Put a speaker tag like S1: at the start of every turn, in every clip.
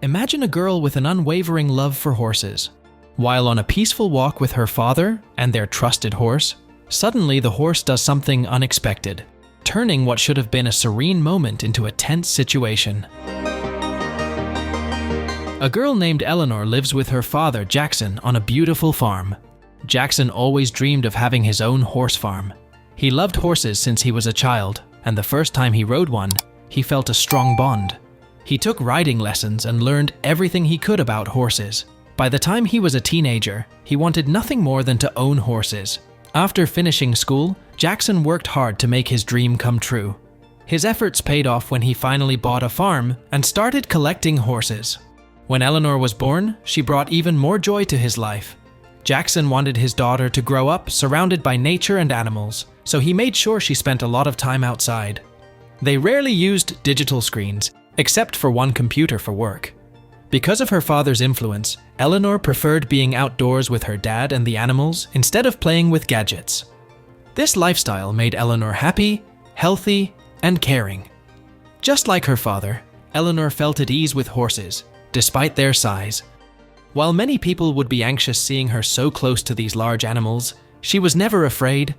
S1: Imagine a girl with an unwavering love for horses. While on a peaceful walk with her father and their trusted horse, suddenly the horse does something unexpected, turning what should have been a serene moment into a tense situation. A girl named Eleanor lives with her father, Jackson, on a beautiful farm. Jackson always dreamed of having his own horse farm. He loved horses since he was a child, and the first time he rode one, he felt a strong bond. He took riding lessons and learned everything he could about horses. By the time he was a teenager, he wanted nothing more than to own horses. After finishing school, Jackson worked hard to make his dream come true. His efforts paid off when he finally bought a farm and started collecting horses. When Eleanor was born, she brought even more joy to his life. Jackson wanted his daughter to grow up surrounded by nature and animals, so he made sure she spent a lot of time outside. They rarely used digital screens, except for one computer for work. Because of her father's influence, Eleanor preferred being outdoors with her dad and the animals instead of playing with gadgets. This lifestyle made Eleanor happy, healthy, and caring. Just like her father, Eleanor felt at ease with horses, despite their size. While many people would be anxious seeing her so close to these large animals, she was never afraid.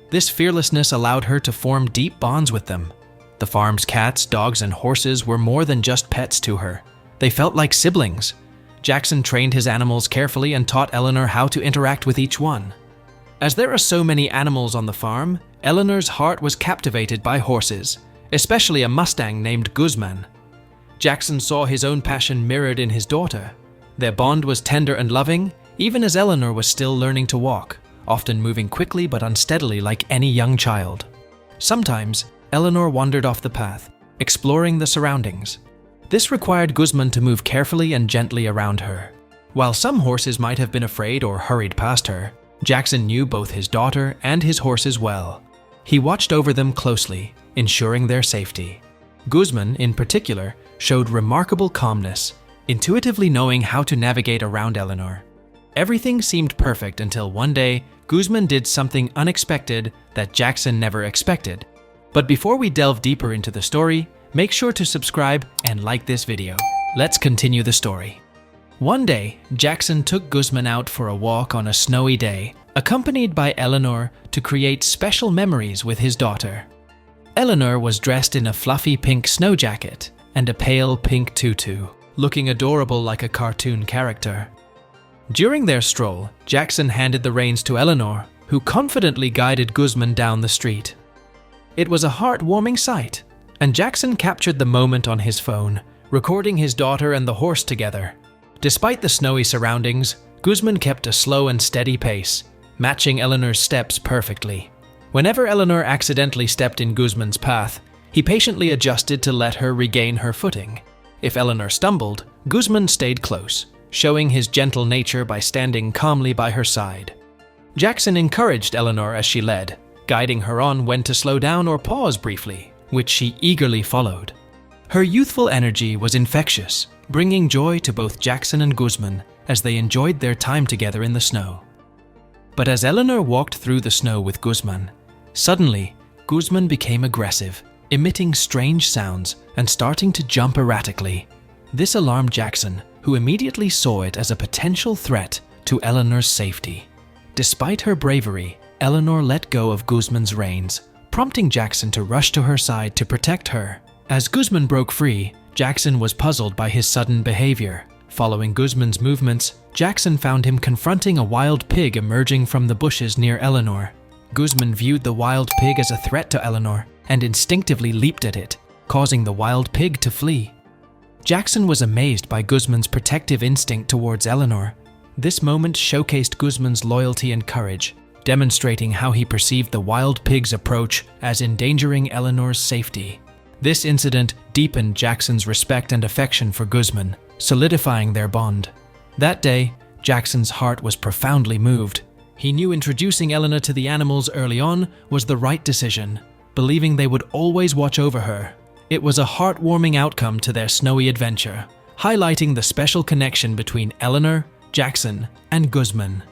S1: This fearlessness allowed her to form deep bonds with them. The farm's cats, dogs, and horses were more than just pets to her. They felt like siblings. Jackson trained his animals carefully and taught Eleanor how to interact with each one. As there are so many animals on the farm, Eleanor's heart was captivated by horses, especially a Mustang named Guzman. Jackson saw his own passion mirrored in his daughter. Their bond was tender and loving, even as Eleanor was still learning to walk, often moving quickly but unsteadily like any young child. Sometimes, Eleanor wandered off the path, exploring the surroundings. This required Guzman to move carefully and gently around her. While some horses might have been afraid or hurried past her, Jackson knew both his daughter and his horses well. He watched over them closely, ensuring their safety. Guzman, in particular, showed remarkable calmness, intuitively knowing how to navigate around Eleanor. Everything seemed perfect until one day, Guzman did something unexpected that Jackson never expected. But before we delve deeper into the story, make sure to subscribe and like this video. Let's continue the story. One day, Jackson took Guzman out for a walk on a snowy day, accompanied by Eleanor to create special memories with his daughter. Eleanor was dressed in a fluffy pink snow jacket and a pale pink tutu, looking adorable like a cartoon character. During their stroll, Jackson handed the reins to Eleanor, who confidently guided Guzman down the street. It was a heartwarming sight, and Jackson captured the moment on his phone, recording his daughter and the horse together. Despite the snowy surroundings, Guzman kept a slow and steady pace, matching Eleanor's steps perfectly. Whenever Eleanor accidentally stepped in Guzman's path, he patiently adjusted to let her regain her footing. If Eleanor stumbled, Guzman stayed close, showing his gentle nature by standing calmly by her side. Jackson encouraged Eleanor as she led, guiding her on when to slow down or pause briefly, which she eagerly followed. Her youthful energy was infectious, bringing joy to both Jackson and Guzman as they enjoyed their time together in the snow. But as Eleanor walked through the snow with Guzman, suddenly Guzman became aggressive, emitting strange sounds and starting to jump erratically. This alarmed Jackson, who immediately saw it as a potential threat to Eleanor's safety. Despite her bravery, Eleanor let go of Guzman's reins, prompting Jackson to rush to her side to protect her. As Guzman broke free, Jackson was puzzled by his sudden behavior. Following Guzman's movements, Jackson found him confronting a wild pig emerging from the bushes near Eleanor. Guzman viewed the wild pig as a threat to Eleanor and instinctively leaped at it, causing the wild pig to flee. Jackson was amazed by Guzman's protective instinct towards Eleanor. This moment showcased Guzman's loyalty and courage, demonstrating how he perceived the wild pig's approach as endangering Eleanor's safety. This incident deepened Jackson's respect and affection for Guzman, solidifying their bond. That day, Jackson's heart was profoundly moved. He knew introducing Eleanor to the animals early on was the right decision, believing they would always watch over her. It was a heartwarming outcome to their snowy adventure, highlighting the special connection between Eleanor, Jackson, and Guzman.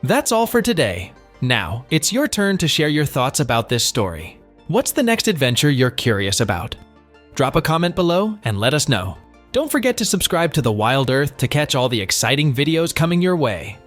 S1: That's all for today. Now, it's your turn to share your thoughts about this story. What's the next adventure you're curious about? Drop a comment below and let us know. Don't forget to subscribe to The Wild Earth to catch all the exciting videos coming your way.